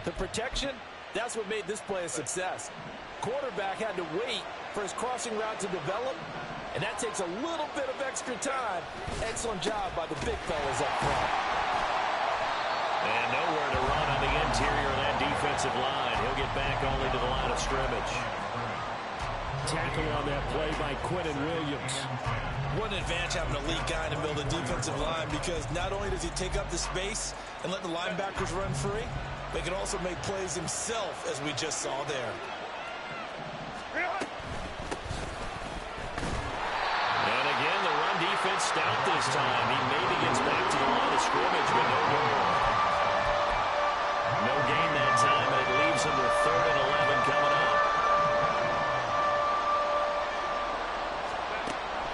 The protection, that's what made this play a success. Quarterback had to wait for his crossing route to develop, and that takes a little bit of extra time. Excellent job by the big fellas up front. And nowhere to run on the interior of that defensive line. He'll get back only to the line of scrimmage. Tackle on that play by Quinnen Williams. What an advantage having a elite guy in the middle of the defensive line, because not only does he take up the space and let the linebackers run free, but he can also make plays himself, as we just saw there. And again, the run defense stout this time. He maybe gets back to the line of scrimmage, but no more. No gain that time, and it leaves him with 3rd and 11 coming up.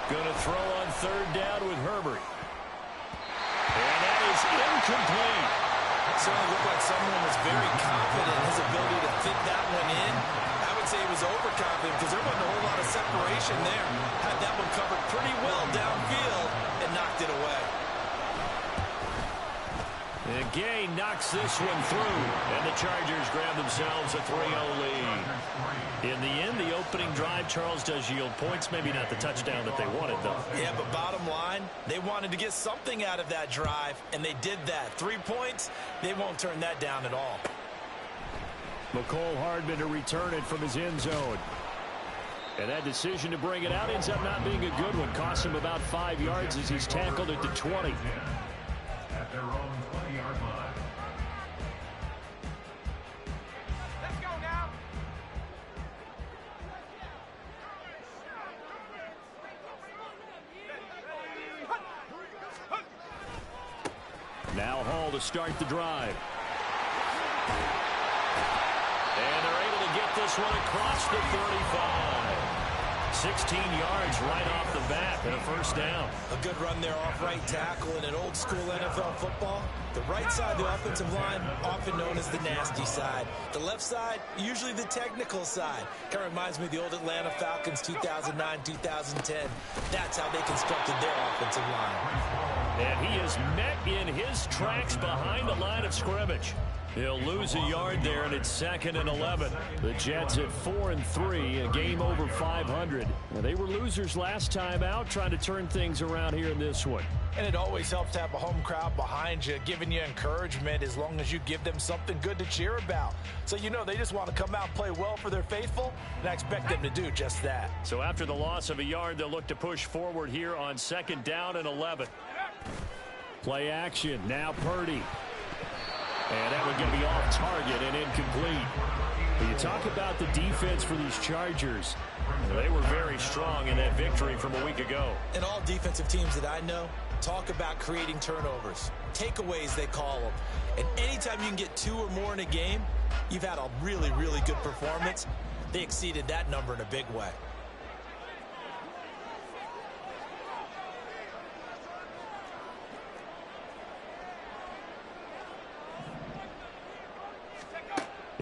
Going to throw on 3rd down with Herbert. And that is incomplete. It certainly looked like someone was very confident in his ability to fit that one in. I would say he was overconfident because there wasn't a whole lot of separation there. Had that one covered pretty well downfield and knocked it away. And Gay knocks this one through, and the Chargers grab themselves a 3-0 lead. In the end, the opening drive, Charles, does yield points. Maybe not the touchdown that they wanted, though. Yeah, but bottom line, they wanted to get something out of that drive, and they did that. 3 points, they won't turn that down at all. McCole Hardman to return it from his end zone. And that decision to bring it out ends up not being a good one. Costs him about 5 yards as he's tackled at the 20. At their own 20-yard line. Let's go now. Now Hall to start the drive. And they're able to get this one across the 35. 16 yards right off the bat and a 1st down. A good run there off right tackle in an old school NFL football. The right side of the offensive line, often known as the nasty side. The left side, usually the technical side. Kind of reminds me of the old Atlanta Falcons 2009, 2010. That's how they constructed their offensive line. And he is met in his tracks behind the line of scrimmage. He'll lose a yard there, and it's 2nd and 11. The Jets at 4-3, a game over 500. Now, they were losers last time out, trying to turn things around here in this one. And it always helps to have a home crowd behind you, giving you encouragement as long as you give them something good to cheer about. So you know they just want to come out and play well for their faithful, and I expect them to do just that. So after the loss of a yard, they'll look to push forward here on 2nd down and 11. Play action, now Purdy. And that one going to be off target and incomplete. When you talk about the defense for these Chargers, they were very strong in that victory from a week ago. And all defensive teams that I know talk about creating turnovers. Takeaways, they call them. And anytime you can get 2 or more in a game, you've had a really, really good performance. They exceeded that number in a big way.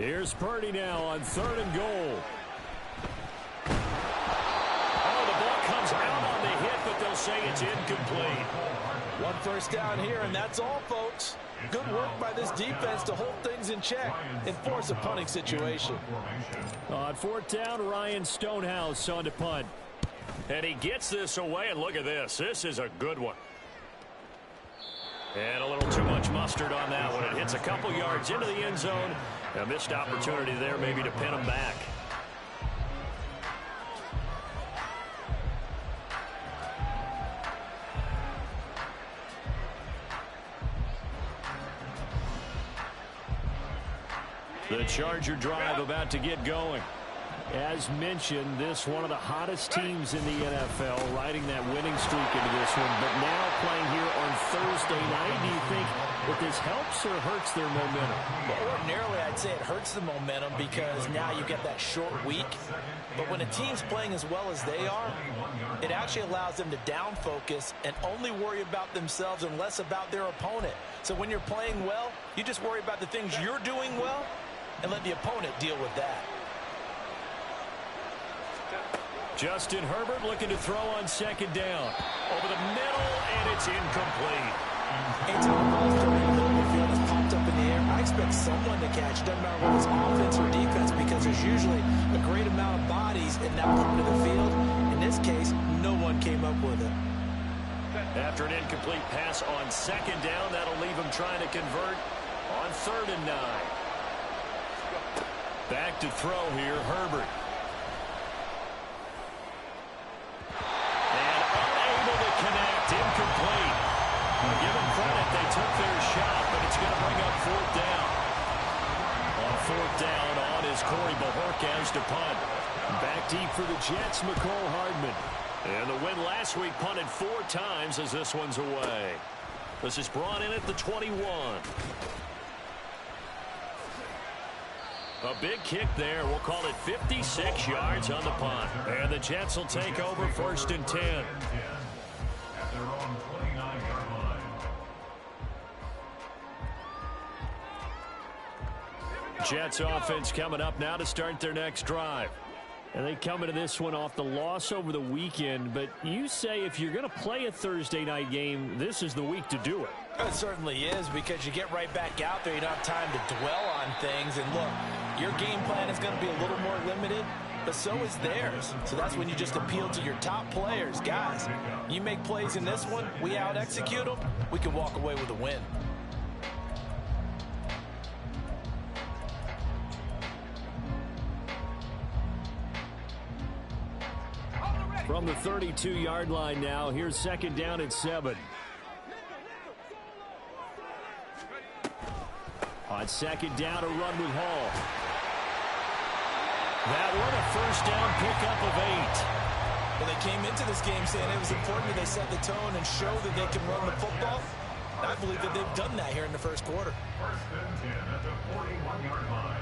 here's Purdy now on 3rd and goal. Oh, the ball comes out on the hit, but they'll say it's incomplete. 1 first down here, and that's all, folks. Good work by this defense to hold things in check and force a punting situation. On 4th down, Ryan Stonehouse on to punt. And he gets this away, and look at this. This is a good one. And a little too much mustard on that one. It hits a couple yards into the end zone. A missed opportunity there maybe to pin him back. The Charger drive about to get going. As mentioned, this one of the hottest teams in the NFL, riding that winning streak into this one, but now playing here on Thursday night. Do you think that this helps or hurts their momentum? Well, ordinarily, I'd say it hurts the momentum because now you get that short week. But when a team's playing as well as they are, it actually allows them to down focus and only worry about themselves and less about their opponent. So when you're playing well, you just worry about the things you're doing well and let the opponent deal with that. Justin Herbert looking to throw on 2nd down. Over the middle, and it's incomplete. Anytime the ball's thrown in the middle of the field is popped up in the air, I expect someone to catch. It doesn't matter whether it's offense or defense because there's usually a great amount of bodies in that part of the field. In this case, no one came up with it. After an incomplete pass on second down, that'll leave him trying to convert on 3rd and 9. Back to throw here, Herbert. And unable to connect, incomplete. Give them credit, they took their shot, but it's going to bring up 4th down. On 4th down, on is Corey Bojorquez to punt. Back deep for the Jets, Mecole Hardman. And the win last week punted 4 times as this one's away. This is brought in at the 21. A big kick there. We'll call it 56 yards on the punt. And the Jets will take over 1st and 10. At their own 29-yard line. Jets offense coming up now to start their next drive. And they come into this one off the loss over the weekend. But you say if you're going to play a Thursday night game, this is the week to do it. It certainly is because you get right back out there. You don't have time to dwell on things. And look, your game plan is going to be a little more limited, but so is theirs. So that's when you just appeal to your top players. Guys, you make plays in this one, we out-execute them, we can walk away with a win. From the 32-yard line now, here's 2nd down and 7. On 2nd down, a run with Hall. That one a 1st down pickup of 8. Well, they came into this game saying it was important that they set the tone and show that they can run the football. I believe that they've done that here in the 1st quarter. 1st and 10 at the 41-yard line.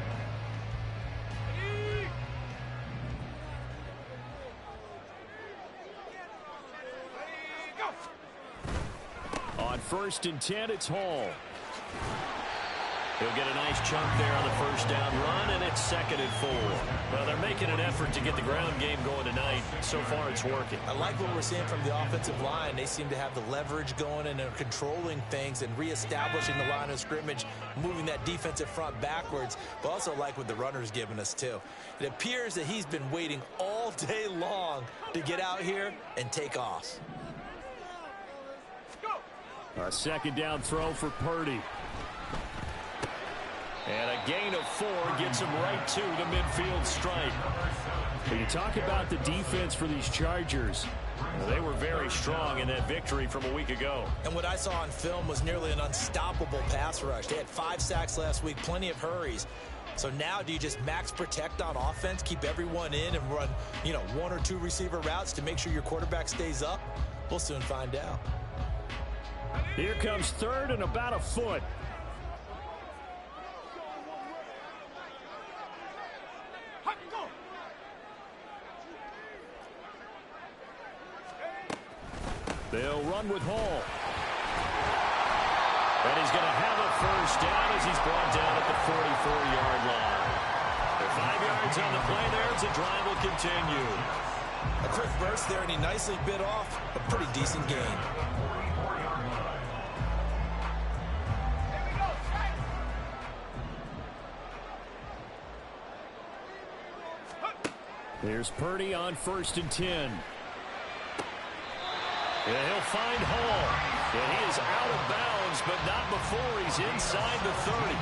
On 1st and 10, it's Hall. He'll get a nice chunk there on the 1st down run, and it's 2nd and 4. Well, they're making an effort to get the ground game going tonight. So far, it's working. I like what we're seeing from the offensive line. They seem to have the leverage going, and they're controlling things and reestablishing the line of scrimmage, moving that defensive front backwards. But also like what the runner's giving us, too. It appears that he's been waiting all day long to get out here and take off. A 2nd down throw for Purdy. And a gain of 4 gets him right to the midfield stripe. When you talk about the defense for these Chargers, they were very strong in that victory from a week ago. And what I saw on film was nearly an unstoppable pass rush. They had 5 sacks last week, plenty of hurries. So now do you just max protect on offense, keep everyone in and run, 1 or 2 receiver routes to make sure your quarterback stays up? We'll soon find out. Here comes 3rd and about a foot. They'll run with Hall. And he's going to have a 1st down as he's brought down at the 44-yard line. They're 5 yards on the play there as the drive will continue. A quick burst there, and he nicely bit off a pretty decent gain. There's Purdy on 1st and 10. And he'll find Hall. And he is out of bounds, but not before he's inside the 30.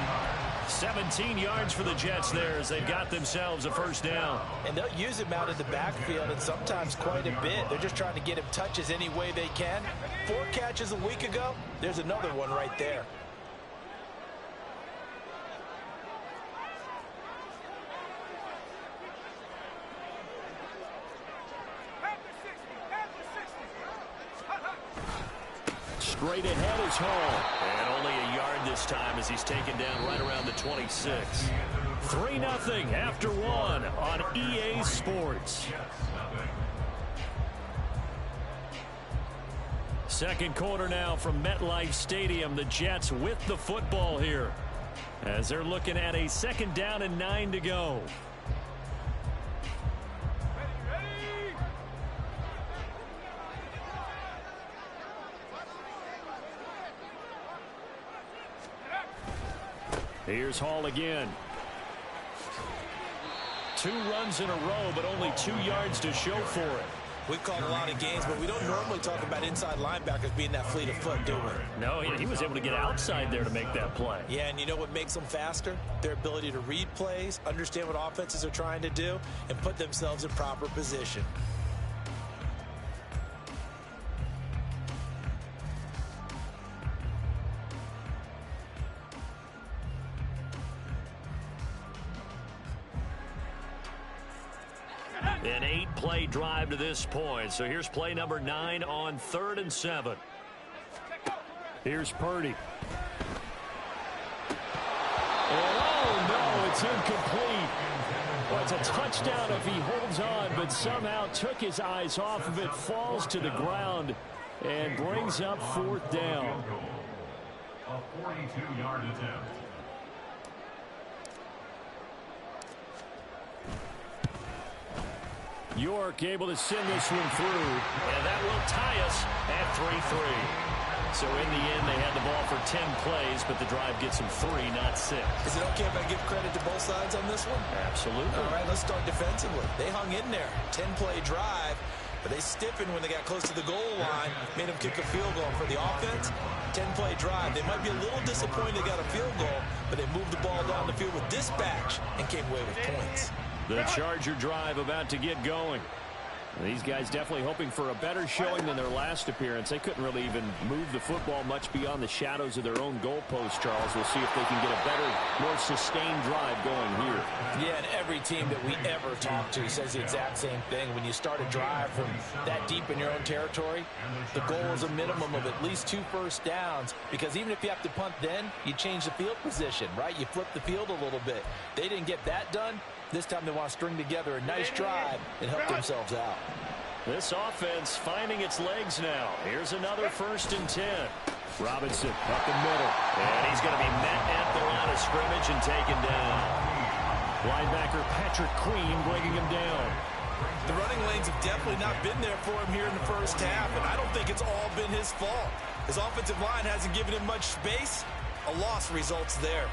17 yards for the Jets there as they've got themselves a 1st down. And they'll use him out in the backfield and sometimes quite a bit. They're just trying to get him touches any way they can. 4 catches a week ago. There's another one right there. Straight ahead is Hall. And only a yard this time as he's taken down right around the 26. 3-0 after 1 on EA Sports. 2nd quarter now from MetLife Stadium. The Jets with the football here as they're looking at a 2nd down and 9 to go. Here's Hall again. 2 runs in a row, but only 2 yards to show for it. We've called a lot of games, but we don't normally talk about inside linebackers being that fleet of foot, do we? No, he was able to get outside there to make that play. Yeah, and you know what makes them faster? Their ability to read plays, understand what offenses are trying to do, and put themselves in proper position. An 8-play drive to this point. So here's play number 9 on 3rd and 7. Here's Purdy. Oh, no, it's incomplete. Well, it's a touchdown if he holds on, but somehow took his eyes off of it, falls to the ground, and brings up 4th down. A 42-yard attempt. York able to send this one through. And that will tie us at 3-3. So in the end, they had the ball for 10 plays, but the drive gets them 3, not 6. Is it okay if I give credit to both sides on this one? Absolutely. All right, let's start defensively. They hung in there. 10-play drive, but they stiffened when they got close to the goal line, made them kick a field goal. For the offense, 10-play drive. They might be a little disappointed they got a field goal, but they moved the ball down the field with dispatch and came away with points. The Charger drive about to get going. These guys definitely hoping for a better showing than their last appearance. They couldn't really even move the football much beyond the shadows of their own goalpost, Charles. We'll see if they can get a better, more sustained drive going here. Yeah, and every team that we ever talk to says the exact same thing. When you start a drive from that deep in your own territory, the goal is a minimum of at least 2 first downs, because even if you have to punt then, you change the field position, right? You flip the field a little bit. They didn't get that done. This time they want to string together a nice drive and help themselves out. This offense finding its legs now. Here's another 1st and 10. Robinson up the middle. And he's going to be met at the line of scrimmage and taken down. Linebacker Patrick Queen bringing him down. The running lanes have definitely not been there for him here in the first half, and I don't think it's all been his fault. His offensive line hasn't given him much space. A loss results there.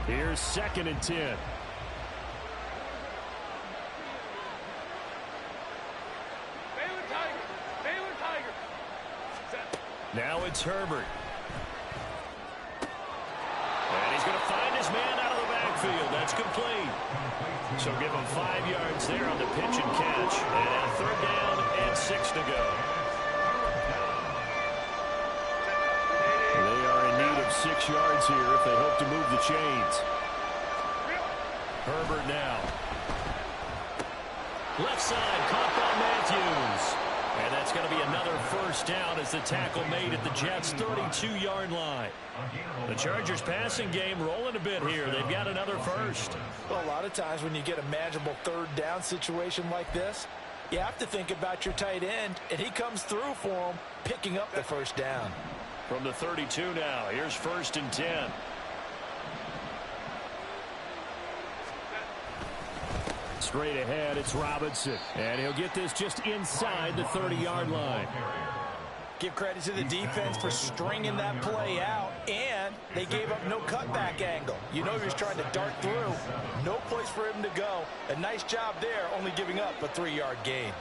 Here's 2nd and 10. Now it's Herbert. And he's going to find his man out of the backfield. That's complete. So give him 5 yards there on the pitch and catch. And now 3rd down and 6 to go. They are in need of 6 yards here if they hope to move the chains. Herbert now. Left side, caught by Matthews. And that's going to be another 1st down as the tackle made at the Jets' 32-yard line. The Chargers passing game rolling a bit here. They've got another 1st. Well, a lot of times when you get a manageable 3rd down situation like this, you have to think about your tight end, and he comes through for him, picking up the 1st down. From the 32 now, here's 1st and 10. Straight ahead, it's Robinson. And he'll get this just inside the 30-yard line. Give credit to the defense for stringing that play out, and they gave up no cutback angle. You know he's trying to dart through. No place for him to go. A nice job there, only giving up a 3-yard gain.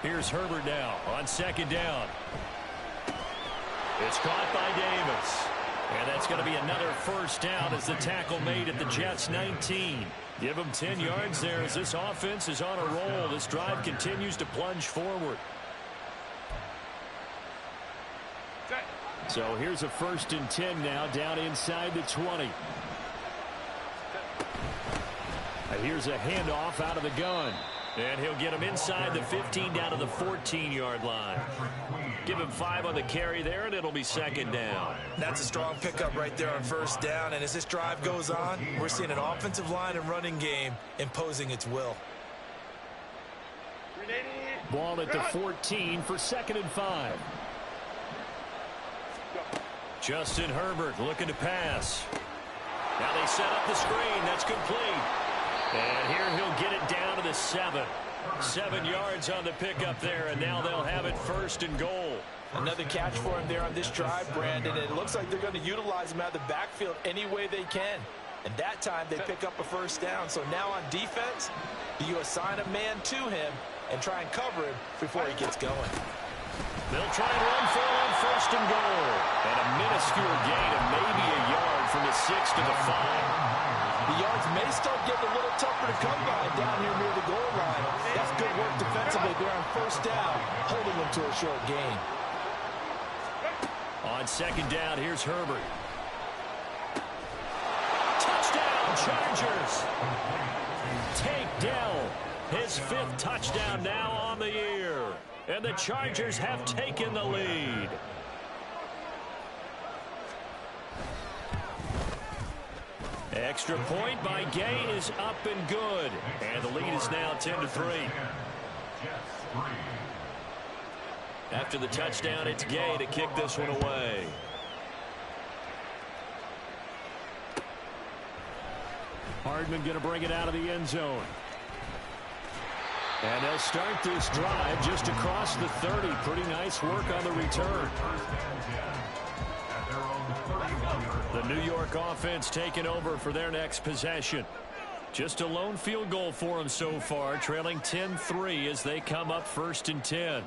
Here's Herbert now on 2nd down. It's caught by Davis. And that's going to be another 1st down as the tackle made at the Jets' 19. Give them 10 yards there as this offense is on a roll. This drive continues to plunge forward. So here's a 1st and 10 now down inside the 20. Here's a handoff out of the gun. And he'll get him inside the 15 down to the 14-yard line. Give him 5 on the carry there, and it'll be 2nd down. That's a strong pickup right there on 1st down. And as this drive goes on, we're seeing an offensive line and running game imposing its will. Ball at the 14 for 2nd and 5. Justin Herbert looking to pass. Now they set up the screen. That's complete. And here he'll get it down to the 7. 7 yards on the pickup there, and now they'll have it 1st and goal. Another catch for him there on this drive, Brandon. It looks like they're going to utilize him out of the backfield any way they can. And that time they pick up a 1st down. So now on defense, do you assign a man to him and try and cover him before he gets going? They'll try and run for it on 1st and goal. And a minuscule gain of maybe a yard from the 6 to the 5. The yards may start getting a little tougher to come by down here near the goal line. That's good work defensively there on 1st down, holding them to a short gain. On 2nd down, here's Herbert. Touchdown, Chargers. Tank Dell, his 5th touchdown now on the year. And the Chargers have taken the lead. Extra point by Gay is up and good. And the lead is now 10-3. After the touchdown, it's Gay to kick this one away. Hardman going to bring it out of the end zone. And they'll start this drive just across the 30. Pretty nice work on the return. The New York offense taking over for their next possession. Just a lone field goal for them so far, trailing 10-3 as they come up 1st and 10.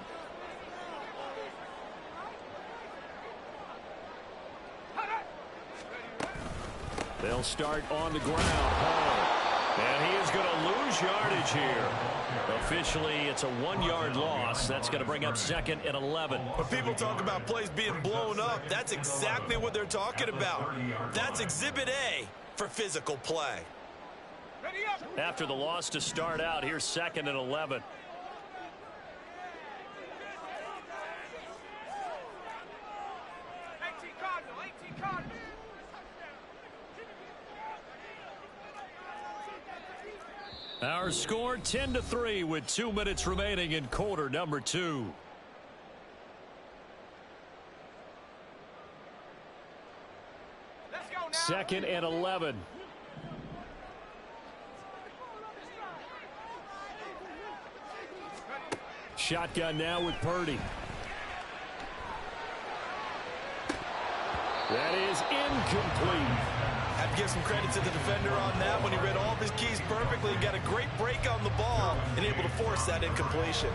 They'll start on the ground. Hall. And he is going to lose yardage here. Officially, it's a 1-yard loss. That's going to bring up 2nd and 11. When people talk about plays being blown up, that's exactly what they're talking about. That's Exhibit A for physical play. After the loss to start out, here's 2nd and 11. Our score 10-3 with 2 minutes remaining in quarter number 2. Let's go now. 2nd and 11. Shotgun now with Purdy. That is incomplete. Have to give some credit to the defender on that when he read all of his keys perfectly and got a great break on the ball and able to force that incompletion.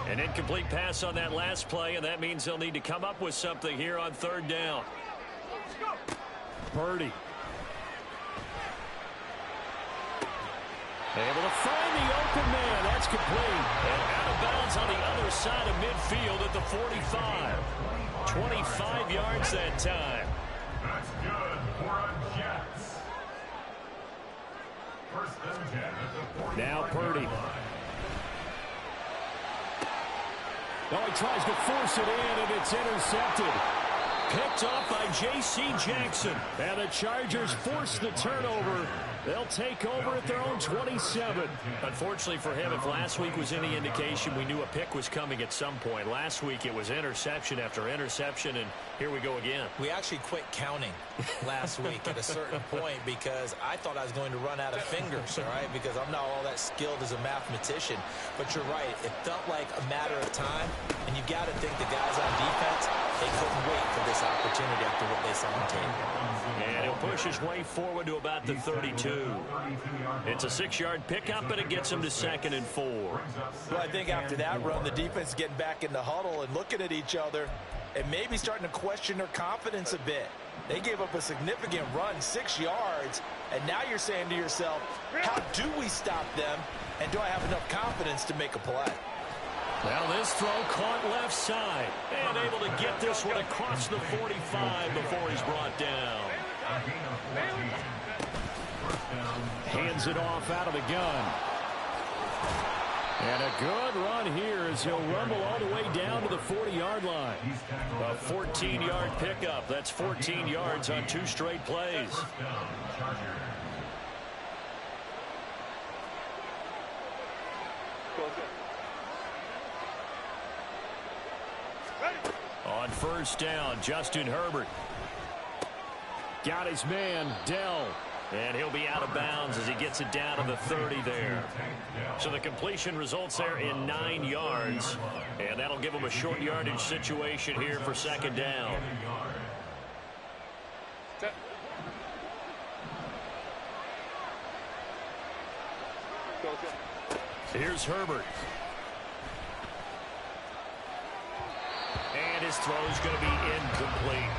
An incomplete pass on that last play, and that means they'll need to come up with something here on 3rd down. Purdy. Able to find the open man. That's complete. And out of bounds on the other side of midfield at the 45. 25 yards that time. That's good for a Jets. 1st and 10 at the 45. Now Purdy. Oh, he tries to force it in, and it's intercepted. Picked off by J.C. Jackson. And the Chargers force the turnover. They'll take over at their own 27. Unfortunately for him, if last week was any indication, we knew a pick was coming at some point. Last week it was interception after interception, and here we go again. We actually quit counting last week at a certain point because I thought I was going to run out of fingers, all right, because I'm not all that skilled as a mathematician. But you're right. It felt like a matter of time, and you got to think the guys on defense, they couldn't wait for this opportunity after what they saw on tape. And he'll push his way forward to about the 32. It's a 6-yard pickup, and it gets him to 2nd and 4. Well, I think after that run, the defense is getting back in the huddle and looking at each other and maybe starting to question their confidence a bit. They gave up a significant run, 6 yards, and now you're saying to yourself, how do we stop them, and do I have enough confidence to make a play? Now this throw caught left side, and able to get this one across the 45 before he's brought down. Hands it off out of the gun. And a good run here as he'll rumble all the way down to the 40-yard line. A 14-yard pickup. That's 14 yards on 2 straight plays. On first down, Justin Herbert. Got his man, Dell. And he'll be out of bounds as he gets it down to the 30 there. So the completion results there in 9 yards. And that'll give him a short yardage situation here for second down. Here's Herbert. And his throw is going to be incomplete.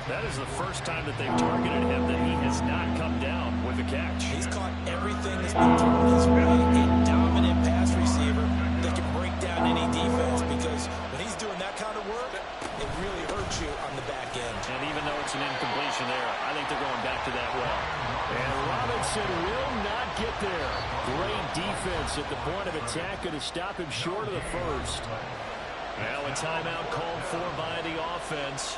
That is the first time that they've targeted him that he has not come down with a catch. He's caught everything that's been thrown his way. A dominant pass receiver that can break down any defense, because when he's doing that kind of work, it really hurts you on the back end. And even though it's an incompletion there, I think they're going back to that well. And Robinson will not get there. Great defense at the point of attack to stop him short of the first. Well, a timeout called for by the offense,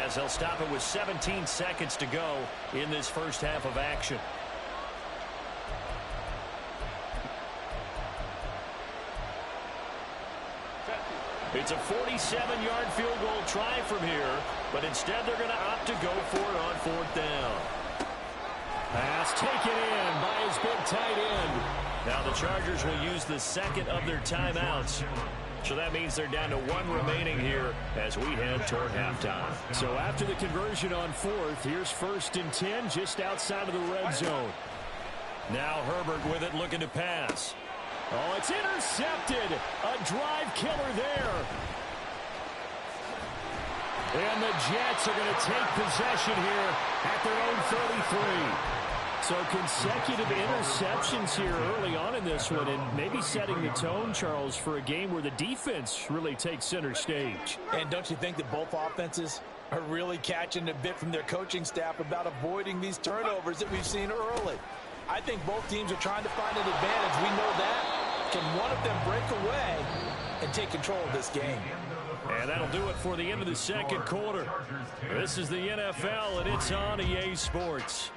as they'll stop it with 17 seconds to go in this first half of action. It's a 47-yard field goal try from here, but instead they're going to opt to go for it on fourth down. Pass taken in by his big tight end. Now the Chargers will use the second of their timeouts. So that means they're down to 1 remaining here as we head toward halftime. So after the conversion on fourth, here's 1st and 10 just outside of the red zone. Now Herbert with it, looking to pass. Oh, it's intercepted. A drive killer there. And the Jets are going to take possession here at their own 33. So consecutive interceptions here early on in this one, and maybe setting the tone, Charles, for a game where the defense really takes center stage. And don't you think that both offenses are really catching a bit from their coaching staff about avoiding these turnovers that we've seen early? I think both teams are trying to find an advantage. We know that. Can one of them break away and take control of this game? And that'll do it for the end of the second quarter. This is the NFL, and it's on EA Sports.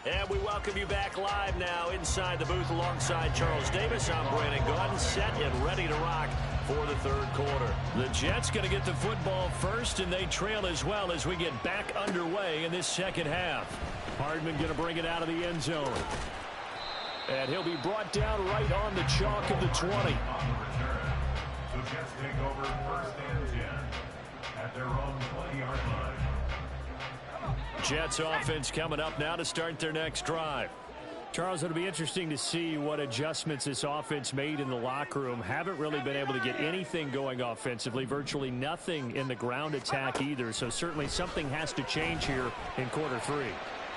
And we welcome you back live now inside the booth alongside Charles Davis. I'm Brandon Gaudin, set and ready to rock for the third quarter. The Jets going to get the football first, and they trail as well as we get back underway in this second half. Hardman going to bring it out of the end zone. And he'll be brought down right on the chalk of the 20. The Jets take over 1st and 10 at their own 20-yard line. Jets offense coming up now to start their next drive. Charles, it'll be interesting to see what adjustments this offense made in the locker room. Haven't really been able to get anything going offensively, virtually nothing in the ground attack either. So certainly something has to change here in quarter 3.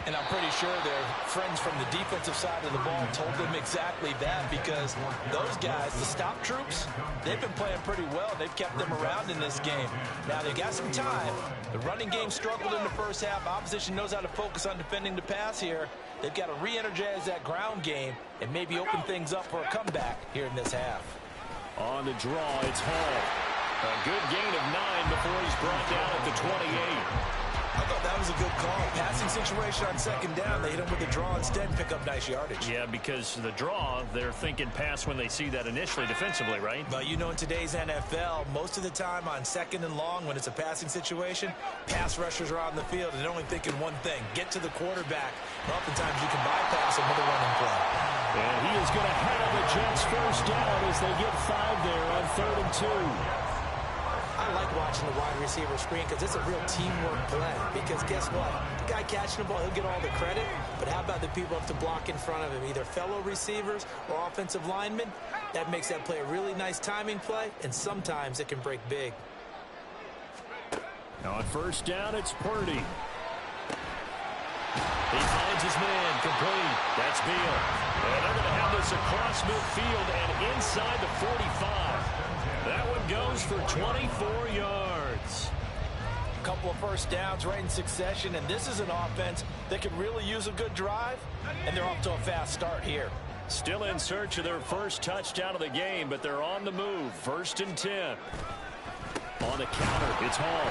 And I'm pretty sure their friends from the defensive side of the ball told them exactly that, because those guys, the stop troops, they've been playing pretty well. They've kept them around in this game. Now, they got some time. The running game struggled in the first half. Opposition knows how to focus on defending the pass here. They've got to re-energize that ground game and maybe open things up for a comeback here in this half. On the draw, it's Hall. A good gain of 9 before he's brought down at the 28. I thought that was a good call. Passing situation on second down. They hit him with the draw instead and pick up nice yardage. Yeah, because the draw, they're thinking pass when they see that initially defensively, right? But you know, in today's NFL, most of the time on second and long, when it's a passing situation, pass rushers are on the field and they're only thinking one thing: get to the quarterback. And oftentimes you can bypass him with a running play. And he is going to have the Jets first down as they get 5 there on 3rd and 2. I like watching the wide receiver screen because it's a real teamwork play. Because guess what? The guy catching the ball, he'll get all the credit. But how about the people up to block in front of him, either fellow receivers or offensive linemen? That makes that play a really nice timing play, and sometimes it can break big. Now on first down, it's Purdy. He finds his man, complete. That's Beal. And they're going to have this across midfield and inside the 45. That one goes for 24 yards. A couple of first downs right in succession, and this is an offense that could really use a good drive, and they're off to a fast start here. Still in search of their first touchdown of the game, but they're on the move. 1st and 10. On the counter, it's Hall.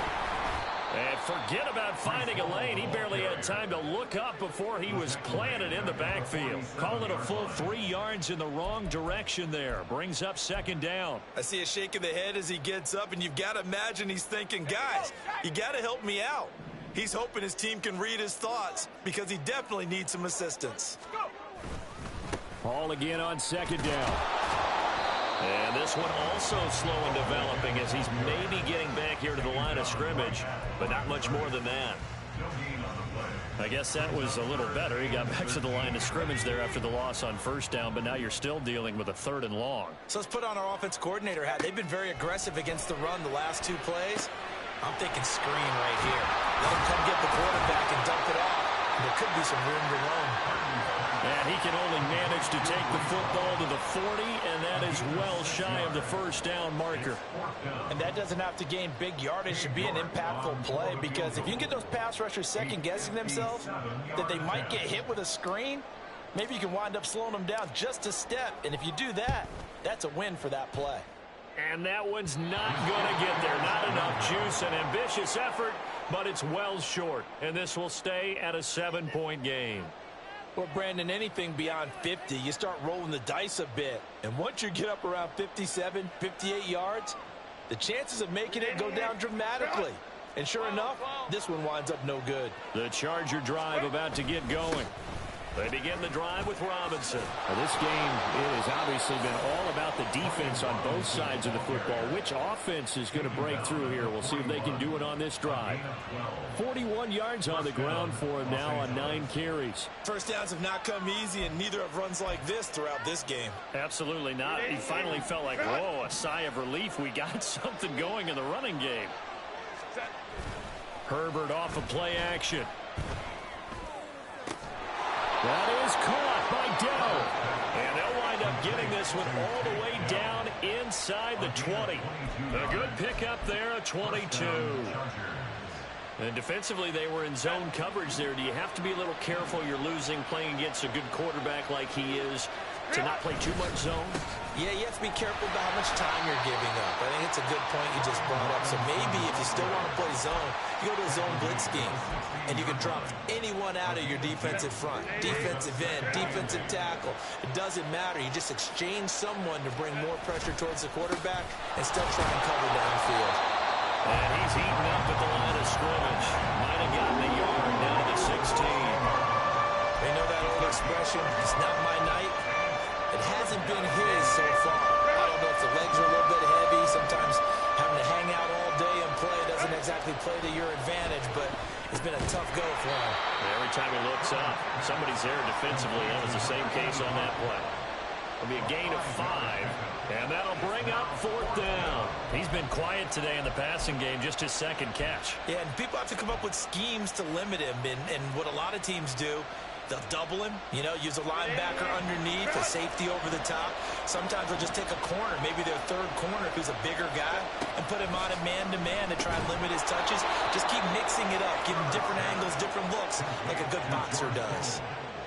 And forget about finding a lane. He barely had time to look up before he was planted in the backfield. Call it a full 3 yards in the wrong direction there. Brings up second down. I see a shake of the head as he gets up, and you've got to imagine he's thinking, guys, you got to help me out. He's hoping his team can read his thoughts because he definitely needs some assistance. Ball again on second down. And this one also slow in developing as he's maybe getting back here to the line of scrimmage, but not much more than that. I guess that was a little better. He got back to the line of scrimmage there after the loss on first down, but now you're still dealing with a 3rd and long. So let's put on our offense coordinator hat. They've been very aggressive against the run the last 2 plays. I'm thinking screen right here. Let him come get the quarterback and dump it off. There could be some room to roam. And he can only manage to take the football to the 40, and that is well shy of the first down marker. And that doesn't have to gain big yardage to be an impactful play, because if you can get those pass rushers second-guessing themselves that they might get hit with a screen, maybe you can wind up slowing them down just a step. And if you do that, that's a win for that play. And that one's not going to get there. Not enough juice, an ambitious effort, but it's well short. And this will stay at a 7-point game. Well, Brandon, anything beyond 50, you start rolling the dice a bit. And once you get up around 57, 58 yards, the chances of making it go down dramatically. And sure enough, this one winds up no good. The Charger drive about to get going. They begin the drive with Robinson. Well, this game has obviously been all about the defense on both sides of the football. Which offense is going to break through here? We'll see if they can do it on this drive. 41 yards on the ground for him now on 9 carries. First downs have not come easy, and neither have runs like this throughout this game. Absolutely not. He finally felt like, whoa, a sigh of relief. We got something going in the running game. Herbert off of play action. That is caught by Dell. And they'll wind up getting this one all the way down inside the 20. A good pickup there, a 22. And defensively, they were in zone coverage there. Do you have to be a little careful? You're losing playing against a good quarterback like he is to not play too much zone? Yeah, you have to be careful about how much time you're giving up. I think it's a good point you just brought up. So maybe if you still want to play zone, you go to a zone blitz scheme. And you can drop anyone out of your defensive front. Defensive end, defensive tackle. It doesn't matter. You just exchange someone to bring more pressure towards the quarterback and still try and cover downfield. And he's eaten up at the line of scrimmage. Might have gotten a yard down to the 16. They know that old expression, it's not my night. It hasn't been his so far. I don't know if the legs are a little bit heavy. Sometimes having to hang out all day and play doesn't exactly play to your advantage, but it's been a tough go for him. Every time he looks up, somebody's there defensively. That was the same case on that play. It'll be a gain of 5, and that'll bring up 4th down. He's been quiet today in the passing game, just his 2nd catch. Yeah, and people have to come up with schemes to limit him, and what a lot of teams do, they'll double him, use a linebacker underneath, a safety over the top. Sometimes they'll just take a corner, maybe their 3rd corner who's a bigger guy, and put him on a man-to-man to try and limit his touches. Just keep mixing it up, give him different angles, different looks, like a good boxer does.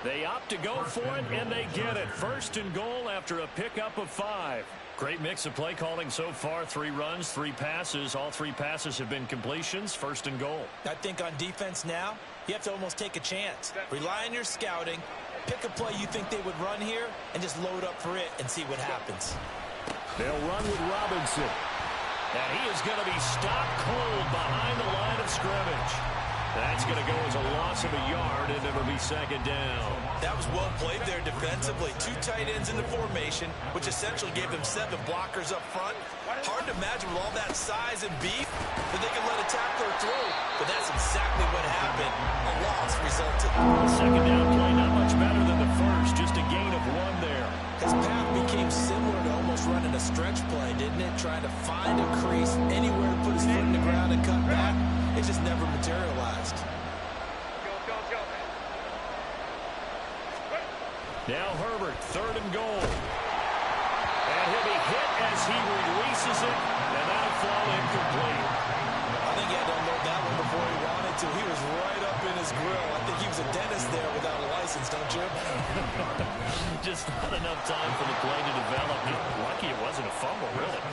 They opt to go for it, and they get it. 1st and goal after a pickup of 5. Great mix of play calling so far. 3 runs, 3 passes. All 3 passes have been completions. 1st and goal. I think on defense now, you have to almost take a chance. Rely on your scouting. Pick a play you think they would run here, and just load up for it and see what happens. They'll run with Robinson. And he is going to be stopped cold behind the line of scrimmage. That's going to go as a loss of a yard, and it'll be 2nd down. That was well played there defensively. 2 tight ends in the formation, which essentially gave them 7 blockers up front. Hard to imagine with all that size and beef that they could let a tackler through. But that's exactly what happened. A loss resulted. 2nd down play, not much better than the first. Just a gain of 1 there. His path became similar to almost running a stretch play, didn't it? Trying to find a crease anywhere to put his foot in the ground and cut back. It just never materialized. Now Herbert, 3rd and goal. And he'll be hit as he releases it, and that'll fall incomplete. I think he had to unload that one before he wanted to. He was right up in his grill. I think he was a dentist there without a license, don't you? Just not enough time for the play to develop. Lucky it wasn't a fumble, really.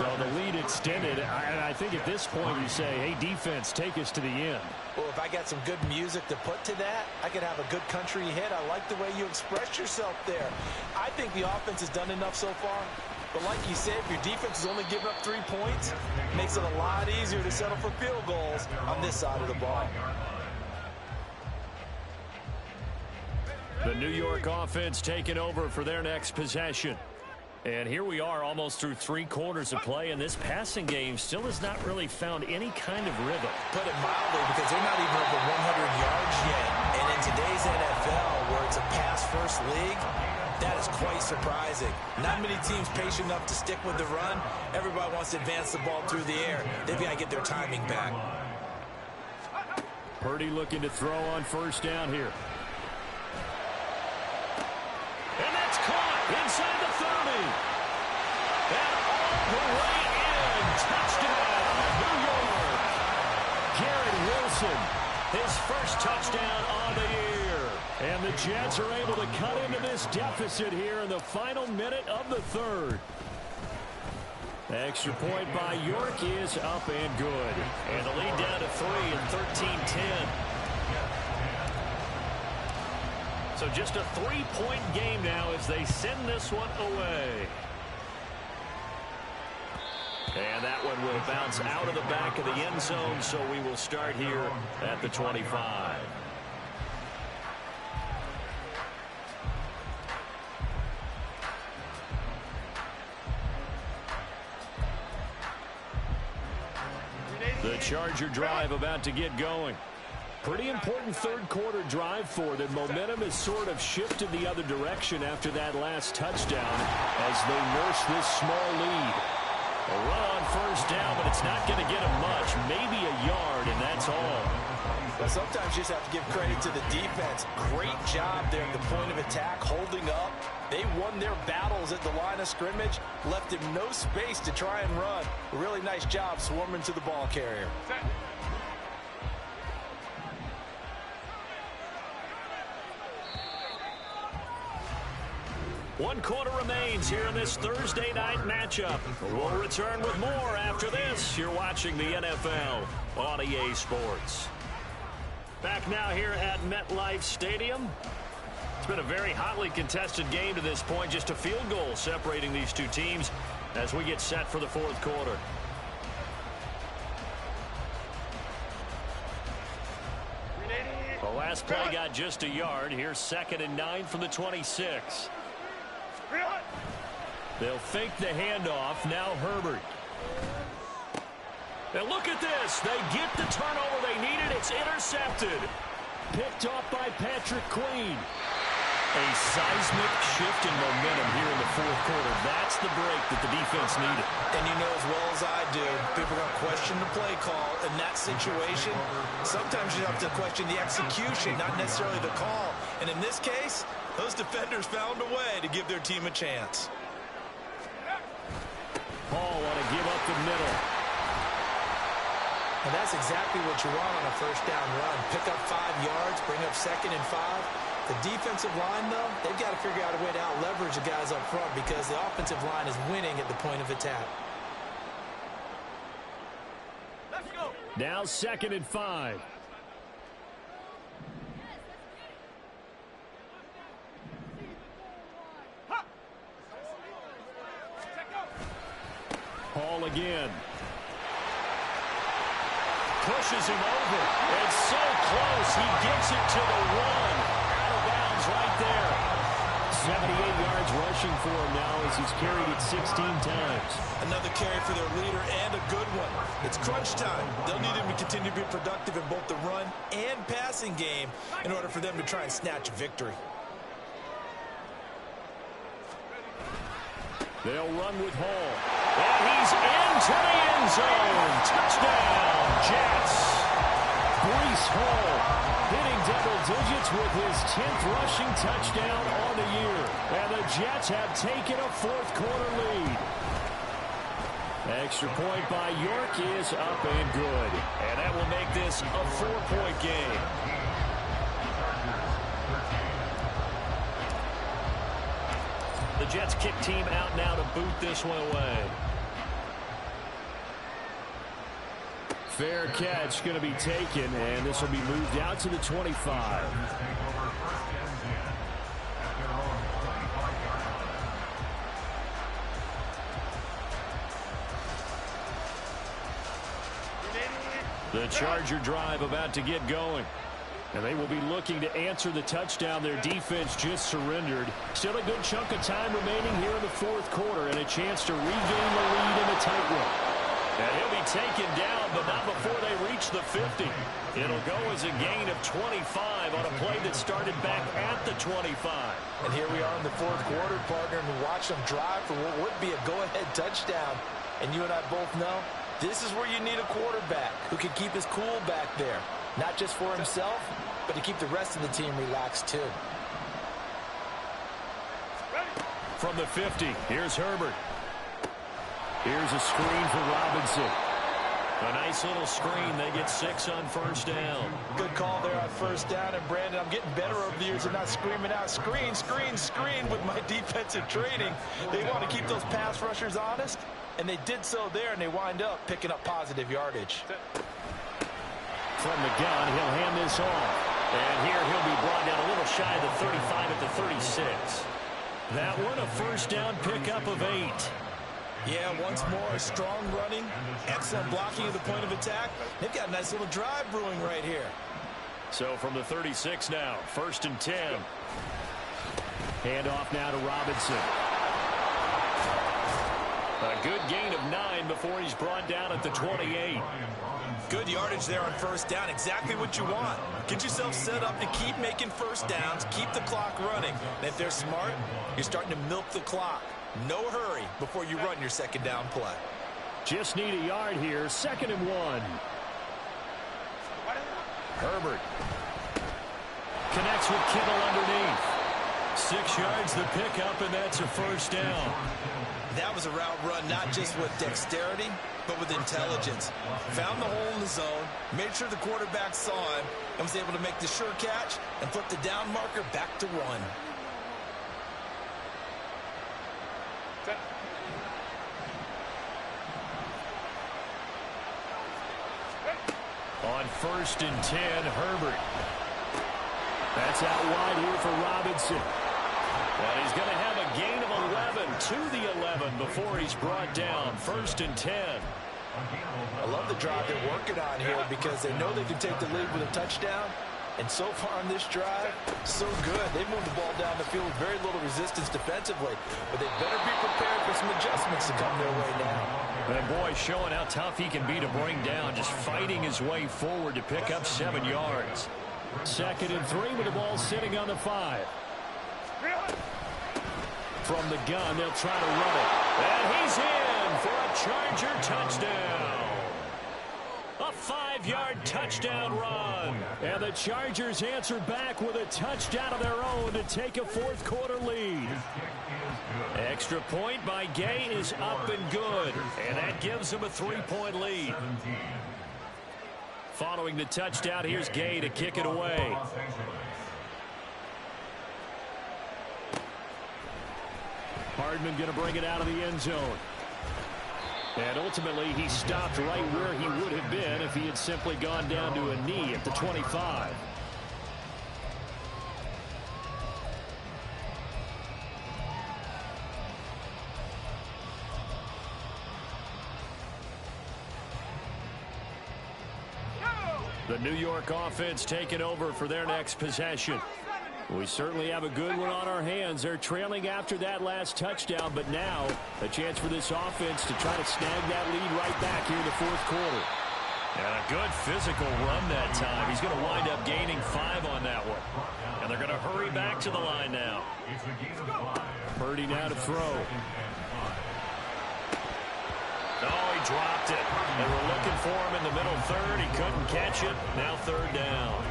So the lead extended. I think at this point you say, hey, defense, take us to the end. Well, if I got some good music to put to that, I could have a good country hit. I like the way you express yourself there. I think the offense has done enough so far. But like you said, if your defense is only giving up 3 points, it makes it a lot easier to settle for field goals on this side of the ball. The New York offense taking over for their next possession. And here we are almost through 3 quarters of play, and this passing game still has not really found any kind of rhythm. Put it mildly, because they're not even over 100 yards yet. And in today's NFL, where it's a pass-first league, that is quite surprising. Not many teams patient enough to stick with the run. Everybody wants to advance the ball through the air. They've got to get their timing back. Purdy looking to throw on first down here. And that's caught inside the 30. And all the way in. Touchdown, New York. Garrett Wilson, his first touchdown on the year. And the Jets are able to cut into this deficit here in the final minute of the third. Extra point by York is up and good. And the lead down to 3 and 13-10. So just a 3-point game now as they send this one away. And that one will bounce out of the back of the end zone, so we will start here at the 25. The Charger drive about to get going. Pretty important third quarter drive for them. Momentum has sort of shifted the other direction after that last touchdown as they nurse this small lead. A run on first down, but it's not going to get them much. Maybe a yard, and that's all. But sometimes you just have to give credit to the defense. Great job there at the point of attack, holding up. They won their battles at the line of scrimmage, left him no space to try and run. A really nice job swarming to the ball carrier. One quarter remains here in this Thursday night matchup. We'll return with more after this. You're watching the NFL on EA Sports. Back now here at MetLife Stadium. It's been a very hotly contested game to this point. Just a field goal separating these two teams as we get set for the fourth quarter. The last play got just a yard. Here's 2nd and 9 from the 26. They'll fake the handoff. Now Herbert. And look at this. They get the turnover they needed. It's intercepted. Picked off by Patrick Queen. A seismic shift in momentum here in the fourth quarter. That's the break that the defense needed. And you know as well as I do, people are going to question the play call in that situation. Sometimes you have to question the execution, not necessarily the call. And in this case, those defenders found a way to give their team a chance. Paul want to give up the middle. And that's exactly what you want on a first down run. Pick up 5 yards, bring up 2nd and 5. The defensive line, though, they've got to figure out a way to out-leverage the guys up front because the offensive line is winning at the point of attack. Let's go. Now 2nd and 5. Paul again. Pushes him over. It's so close. He gets it to the 1. Out of bounds right there. 78 yards rushing for him now as he's carried it 16 times. Another carry for their leader and a good one. It's crunch time. They'll need him to continue to be productive in both the run and passing game in order for them to try and snatch a victory. They'll run with Hall. And he's into the end zone. Touchdown, Jets. Breece Hall hitting double digits with his 10th rushing touchdown on the year. And the Jets have taken a fourth quarter lead. Extra point by York is up and good. And that will make this a 4-point game. The Jets kick team out now to boot this one away. Fair catch going to be taken, and this will be moved out to the 25. The Charger drive about to get going. And they will be looking to answer the touchdown their defense just surrendered. Still a good chunk of time remaining here in the fourth quarter and a chance to regain the lead in the tightrope. And he'll be taken down, but not before they reach the 50. It'll go as a gain of 25 on a play that started back at the 25. And here we are in the fourth quarter, partner, and watch them drive for what would be a go-ahead touchdown. And you and I both know this is where you need a quarterback who can keep his cool back there. Not just for himself, but to keep the rest of the team relaxed too. From the 50, here's Herbert. Here's a screen for Robinson. A nice little screen. They get 6 on first down. Good call there on first down. And, Brandon, I'm getting better over the years of not screaming out, screen, screen, screen with my defensive training. They want to keep those pass rushers honest, and they did so there, and they wind up picking up positive yardage. From the gun, he'll hand this off. And here he'll be brought down a little shy of the 35 at the 36. That one a first down pickup of 8. Yeah, once more, strong running, excellent blocking at the point of attack. They've got a nice little drive brewing right here. So from the 36 now, 1st and 10. Hand off now to Robinson. A good gain of 9 before he's brought down at the 28. Good yardage there on first down. Exactly what you want. Get yourself set up to keep making first downs, keep the clock running. And if they're smart, you're starting to milk the clock. No hurry before you run your second down play. Just need a yard here. 2nd and 1. Herbert connects with Kittle underneath. 6 yards the pickup, and that's a first down. That was a route run not just with dexterity, but with intelligence. Found the hole in the zone, made sure the quarterback saw him, and was able to make the sure catch and flip the down marker back to 1. On 1st and 10, Herbert. That's out wide here for Robinson. And he's going to have a gain of 11 to the 11 before he's brought down. 1st and 10. I love the drive they're working on here because they know they can take the lead with a touchdown. And so far on this drive, so good. They moved the ball down the field with very little resistance defensively. But they better be prepared for some adjustments to come their way now. And boy, showing how tough he can be to bring down, just fighting his way forward to pick up 7 yards. 2nd and 3 with the ball sitting on the 5. From the gun, they'll try to run it. And he's in for a Charger touchdown. A 5-yard touchdown run. And the Chargers answer back with a touchdown of their own to take a fourth quarter lead. Extra point by Gay is up and good. And that gives them a 3-point lead. Following the touchdown, here's Gay to kick it away. Hardman going to bring it out of the end zone. And ultimately, he stopped right where he would have been if he had simply gone down to a knee at the 25. The New York offense taking over for their next possession. We certainly have a good one on our hands. They're trailing after that last touchdown, but now a chance for this offense to try to snag that lead right back here in the fourth quarter. And a good physical run that time. He's going to wind up gaining 5 on that one. And they're going to hurry back to the line now. Purdy now to throw. Oh, he dropped it. They were looking for him in the middle third. He couldn't catch it. Now 3rd down.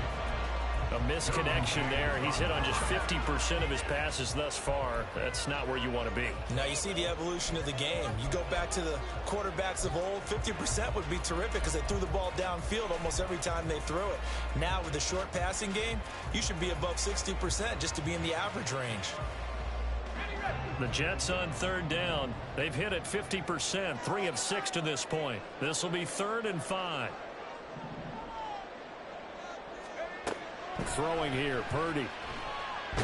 A misconnection there. He's hit on just 50% of his passes thus far. That's not where you want to be. Now you see the evolution of the game. You go back to the quarterbacks of old, 50% would be terrific because they threw the ball downfield almost every time they threw it. Now with the short passing game, you should be above 60% just to be in the average range. The Jets on 3rd down. They've hit at 50%, 3 of 6 to this point. This will be 3rd and 5. Throwing here, Purdy. A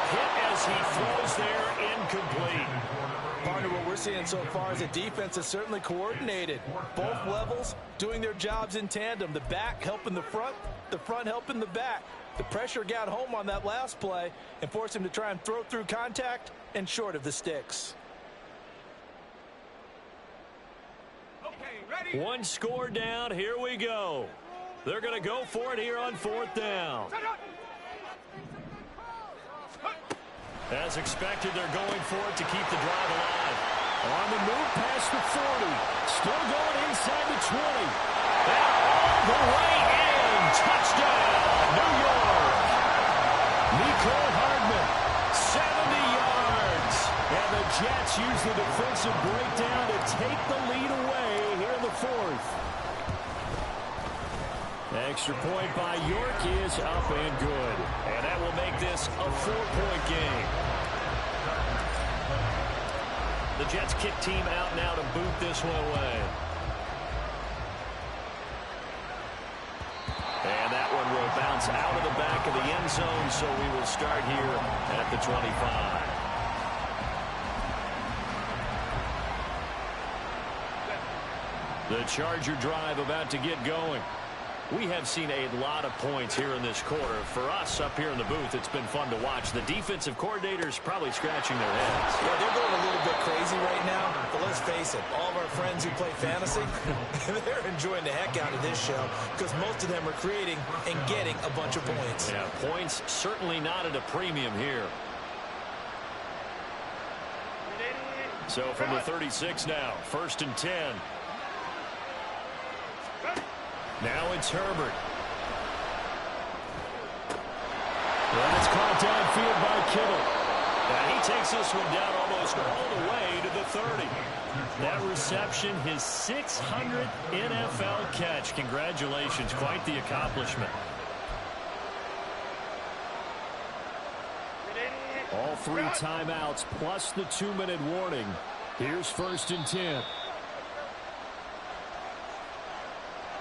hit as he throws there, incomplete. Partner, what we're seeing so far is the defense is certainly coordinated. Both levels doing their jobs in tandem. The back helping the front helping the back. The pressure got home on that last play and forced him to try and throw through contact and short of the sticks. Okay, ready? One score down, here we go. They're going to go for it here on 4th down. As expected, they're going for it to keep the drive alive. On the move past the 40. Still going inside the 20. And all the way in. Touchdown, New York. Mecole Hardman, 70 yards. And the Jets use the defensive breakdown to take the lead away here in the 4th. Extra point by York is up and good. And that will make this a 4-point game. The Jets kick team out now to boot this one away. And that one will bounce out of the back of the end zone, so we will start here at the 25. The Charger drive about to get going. We have seen a lot of points here in this quarter. For us up here in the booth, it's been fun to watch. The defensive coordinators probably scratching their heads. Yeah, they're going a little bit crazy right now, but let's face it, all of our friends who play fantasy, they're enjoying the heck out of this show because most of them are creating and getting a bunch of points. Yeah, points certainly not at a premium here. So from the 36 now, 1st and 10. Now it's Herbert. And it's caught downfield by Kittle. And he takes this one down almost all the way to the 30. That reception, his 600th NFL catch. Congratulations, quite the accomplishment. All 3 timeouts plus the 2-minute warning. Here's 1st and 10.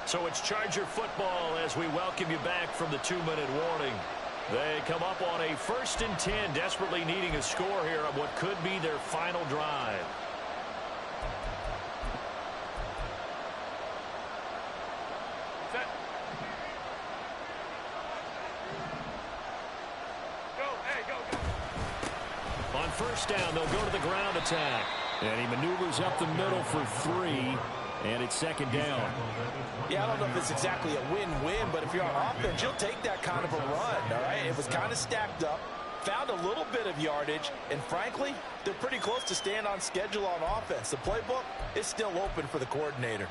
So it's Charger football as we welcome you back from the 2-minute warning. They come up on a 1st and 10, desperately needing a score here on what could be their final drive. Set. Go, hey, go, go. On 1st down, they'll go to the ground attack. And he maneuvers up the middle for 3. And it's 2nd down. Yeah, I don't know if it's exactly a win-win, but if you're on offense, you'll take that kind of a run, all right? It was kind of stacked up, found a little bit of yardage, and frankly, they're pretty close to staying on schedule on offense. The playbook is still open for the coordinator.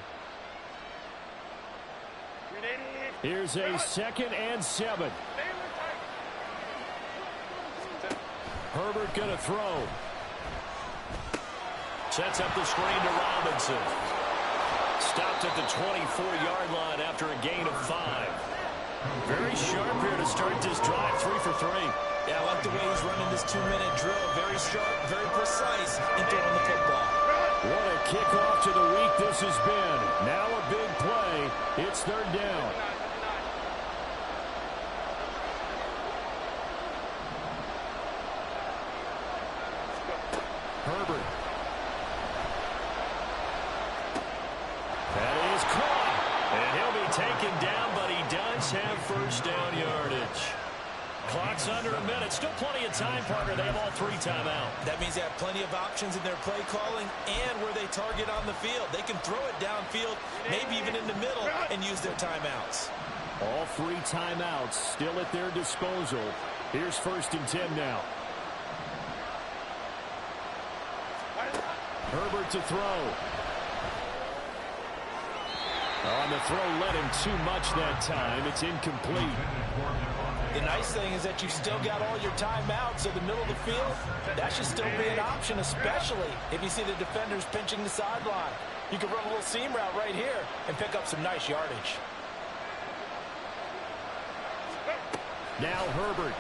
Here's a 2nd and 7. Herbert going to throw. Sets up the screen to Robinson. Stopped at the 24-yard line after a gain of 5. Very sharp here to start this drive, 3 for 3. Yeah, I like the way he's running this 2-minute drill. Very sharp, very precise in throwing the football. What a kickoff to the week this has been. Now a big play. It's 3rd down. Herbert. That is caught. And he'll be taken down, but he does have 1st down yardage. Clock's under a minute. Still plenty of time, partner. They have all 3 timeout. That means they have plenty of options in their play calling and where they target on the field. They can throw it downfield, maybe even in the middle, and use their timeouts. All 3 timeouts still at their disposal. Here's 1st and 10 now. Herbert to throw. On the throw, led him too much that time. It's incomplete. The nice thing is that you've still got all your timeouts, so the middle of the field, that should still be an option, especially if you see the defenders pinching the sideline. You can run a little seam route right here and pick up some nice yardage. Now Herbert.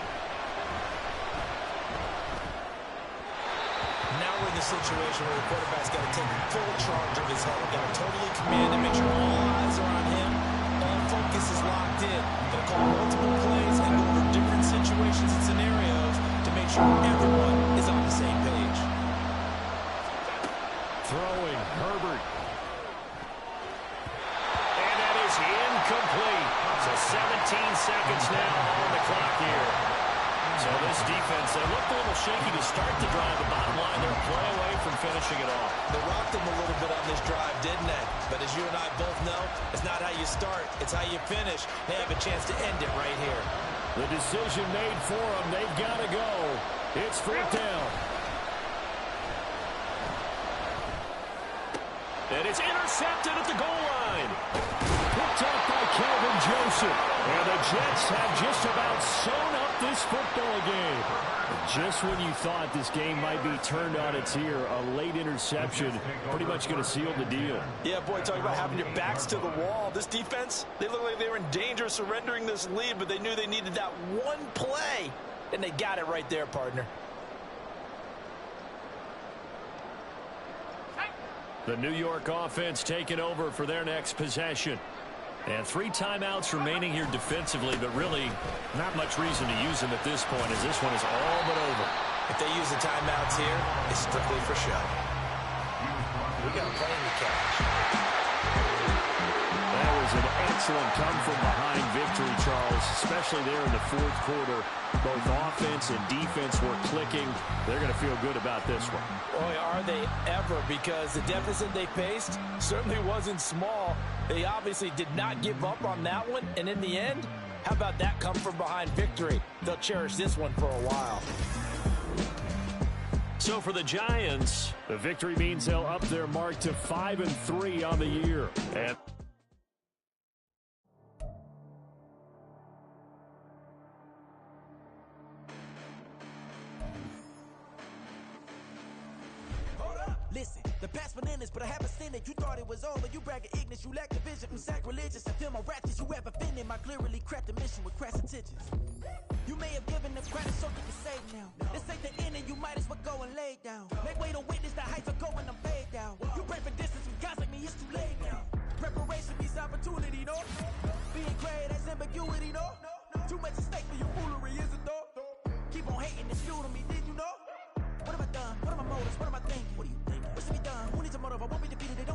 Now we're in the situation where the quarterback's got to take full charge of his head. Got to totally command and make sure all eyes are on him, all focus focus is locked in. They'll call multiple plays and go over different situations and scenarios to make sure everyone is on the same page. Throwing, Herbert. And that is incomplete. So 17 seconds now on the clock here. So this defense, they looked a little shaky to start the drive. The bottom line, they're a play away from finishing it off. They rocked them a little bit on this drive, didn't they? But as you and I both know, it's not how you start, it's how you finish. They have a chance to end it right here. The decision made for them. They've got to go. It's fourth down. And it's intercepted at the goal line. Picked up by Kelvin Joseph. And the Jets have just about sewn up this football game. Just when you thought this game might be turned on its ear, a late interception pretty much going to seal the deal. Yeah, boy, talking about having your backs to the wall. This defense, they look like they were in danger of surrendering this lead, but they knew they needed that one play, and they got it right there, partner. The New York offense taking over for their next possession. And 3 timeouts remaining here defensively, but really not much reason to use them at this point as this one is all but over. If they use the timeouts here, it's strictly for show. We got a play in the catch. That was an excellent come-from-behind victory, Charles, especially there in the fourth quarter. Both offense and defense were clicking. They're going to feel good about this one. Boy, are they ever, because the deficit they faced certainly wasn't small. They obviously did not give up on that one, and in the end, how about that come-from-behind victory? They'll cherish this one for a while. So for the Giants, the victory means they'll up their mark to 5-3 on the year. And listen, the past bananas, but I haven't seen it. You thought it was over. You bragging ignorance. You lack the vision from sacrilegious. I feel my ratchets. You have offended my clearly cracked the mission with crass intentions. You may have given them credit so you can save now. This ain't the end and you might as well go and lay down. Make way to witness the heights are going, I'm paid down. You pray for distance with guys like me, it's too late now. Preparation means opportunity, no? Being great, that's ambiguity, no? Too much at stake for your foolery, is it though? Keep on hating and shooting me, did you know? What have I done? What are my motives? What am I thinking? What do you think? What should be done? Who needs a motive? I won't be defeated. They don't